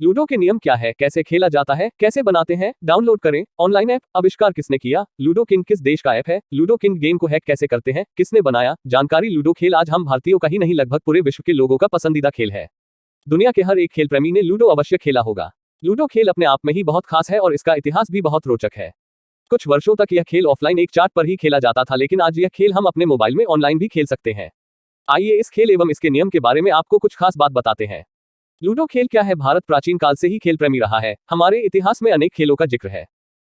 Ludo के नियम क्या है, कैसे खेला जाता है, कैसे बनाते हैं, डाउनलोड करें। ऑनलाइन ऐप आविष्कार किसने किया, लूडो किंग किस देश का ऐप है, लूडो किंग गेम को हैक कैसे करते हैं, किसने बनाया। जानकारी। लूडो खेल आज हम भारतीयों का ही नहीं लगभग पूरे विश्व के लोगों का पसंदीदा खेल है। दुनिया के हर एक खेल प्रेमी ने लूडो अवश्य खेला होगा। लूडो खेल अपने आप में ही बहुत खास है और इसका इतिहास भी बहुत रोचक है। कुछ वर्षों तक यह खेल ऑफलाइन एक चार्ट पर ही खेला जाता था, लेकिन आज यह खेल हम अपने मोबाइल में ऑनलाइन भी खेल सकते हैं। आइए इस खेल एवं इसके नियम के बारे में आपको कुछ खास बात बताते हैं। लूडो खेल क्या है। भारत प्राचीन काल से ही खेल प्रेमी रहा है। हमारे इतिहास में अनेक खेलों का जिक्र है।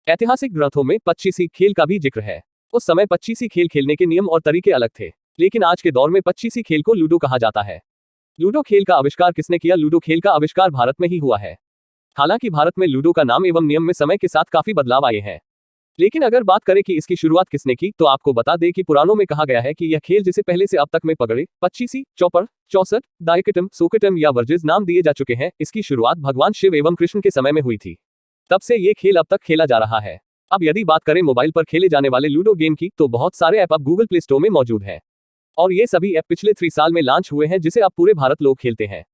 ऐतिहासिक ग्रंथों में पच्चीसी खेल का भी जिक्र है। उस समय पच्चीसी खेल खेलने के नियम और तरीके अलग थे, लेकिन आज के दौर में पच्चीसी खेल को लूडो कहा जाता है। लूडो खेल का आविष्कार किसने किया। लूडो खेल का आविष्कार भारत में ही हुआ है। हालांकि भारत में लूडो का नाम एवं नियम में समय के साथ काफी बदलाव आए हैं, लेकिन अगर बात करें कि इसकी शुरुआत किसने की, तो आपको बता दें कि पुराणों में कहा गया है कि यह खेल जिसे पहले से अब तक में पगड़े, पच्चीसी, चौपर, चौसठ, दायकटम, सोकटम या वर्जिस नाम दिए जा चुके हैं, इसकी शुरुआत भगवान शिव एवं कृष्ण के समय में हुई थी। तब से ये खेल अब तक खेला जा रहा है। अब यदि बात करें मोबाइल पर खेले जाने वाले लूडो गेम की, तो बहुत सारे ऐप अब गूगल प्ले स्टोर में मौजूद है और ये सभी ऐप पिछले 3 साल में लॉन्च हुए हैं, जिसे अब पूरे भारत लोग खेलते हैं।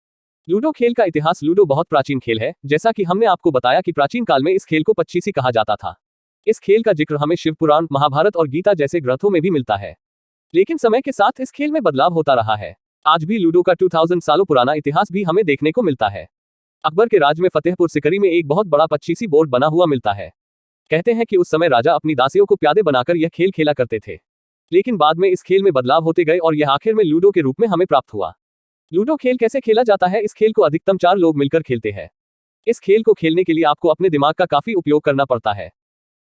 लूडो खेल का इतिहास। लूडो बहुत प्राचीन खेल है। जैसा कि हमने आपको बताया कि प्राचीन काल में इस खेल को पच्चीसी कहा जाता था। इस खेल का जिक्र हमें शिव पुराण, महाभारत और गीता जैसे ग्रंथों में भी मिलता है, लेकिन समय के साथ इस खेल में बदलाव होता रहा है। आज भी लूडो का 2000 सालों पुराना इतिहास भी हमें देखने को मिलता है। अकबर के राज में फतेहपुर सिकरी में एक बहुत बड़ा पच्चीसी बोर्ड बना हुआ मिलता है। कहते हैं कि उस समय राजा अपनी दासियों को प्यादे बनाकर यह खेल खेला करते थे, लेकिन बाद में इस खेल में बदलाव होते गए और यह आखिर में लूडो के रूप में हमें प्राप्त हुआ। लूडो खेल कैसे खेला जाता है। इस खेल को अधिकतम 4 लोग मिलकर खेलते हैं। इस खेल को खेलने के लिए आपको अपने दिमाग का काफी उपयोग करना पड़ता है।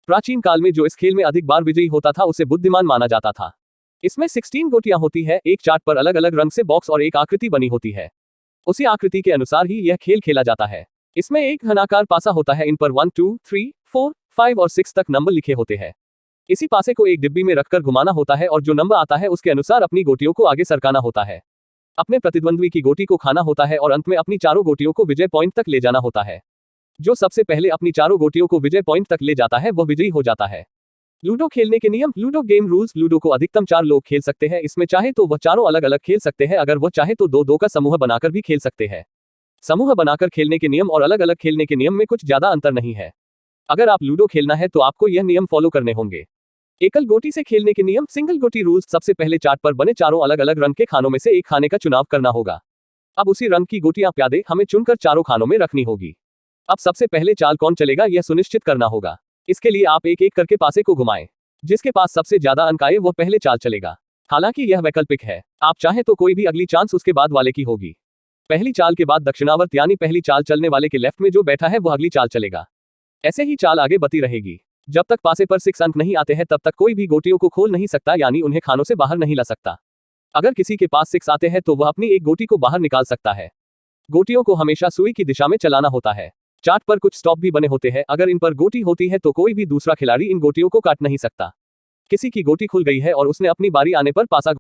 प्राचीन काल में जो इस खेल में अधिक बार विजयी होता था उसे बुद्धिमान माना जाता था। इसमें 16 गोटियां होती है। एक चार्ट पर अलग अलग रंग से बॉक्स और एक आकृति बनी होती है। उसी आकृति के अनुसार ही यह खेल खेला जाता है। इसमें एक घनाकार पासा होता है। इन पर 1 2 3 4 5 और 6 तक नंबर लिखे होते हैं। इसी पासे को एक डिब्बी में रखकर घुमाना होता है और जो नंबर आता है उसके अनुसार अपनी गोटियों को आगे सरकाना होता है। अपने प्रतिद्वंद्वी की गोटी को खाना होता है और अंत में अपनी चारों गोटियों को विजय पॉइंट तक ले जाना होता है। जो सबसे पहले अपनी चारों गोटियों को विजय पॉइंट तक ले जाता है वह विजयी हो जाता है। लूडो खेलने के नियम। Ludo game rules. लूडो को अधिकतम 4 लोग खेल सकते हैं। इसमें चाहे तो वह चारों अलग अलग खेल सकते हैं, अगर वह चाहे तो 2-2 का समूह बनाकर भी खेल सकते हैं। समूह बनाकर खेलने के नियम और अलग अलग खेलने के नियम में कुछ ज्यादा अंतर नहीं है। अगर आप लूडो खेलना है तो आपको यह नियम फॉलो करने होंगे। एकल गोटी से खेलने के नियम। सिंगल गोटी रूल्स। सबसे पहले चार्ट पर बने चारों अलग अलग रंग के खानों में से एक खाने का चुनाव करना होगा। अब उसी रंग की गोटियां प्यादे हमें चुनकर चारों खानों में रखनी होगी। अब सबसे पहले चाल कौन चलेगा यह सुनिश्चित करना होगा। इसके लिए आप एक एक करके पासे को घुमाएं। जिसके पास सबसे ज्यादा अंक आए वह पहले चाल चलेगा। हालांकि यह वैकल्पिक है, आप चाहें तो कोई भी अगली चांस उसके बाद वाले की होगी। पहली चाल के बाद दक्षिणावर्त यानी पहली चाल चलने वाले के लेफ्ट में जो बैठा है वह अगली चाल चलेगा। ऐसे ही चाल आगे बढ़ती रहेगी। जब तक पासे पर 6 अंक नहीं आते हैं तब तक कोई भी गोटियों को खोल नहीं सकता, यानी उन्हें खानों से बाहर नहीं ला सकता। अगर किसी के पास 6 आते हैं तो वह अपनी एक गोटी को बाहर निकाल सकता है। गोटियों को हमेशा सुई की दिशा में चलाना होता है। चार्ट पर कुछ स्टॉप भी बने होते हैं। अगर इन पर गोटी होती है तो कोई भी दूसरा खिलाड़ी इन गोटियों को काट नहीं सकता। किसी की गोटी खुल गई है और उसने अपनी बारी आने पर पासा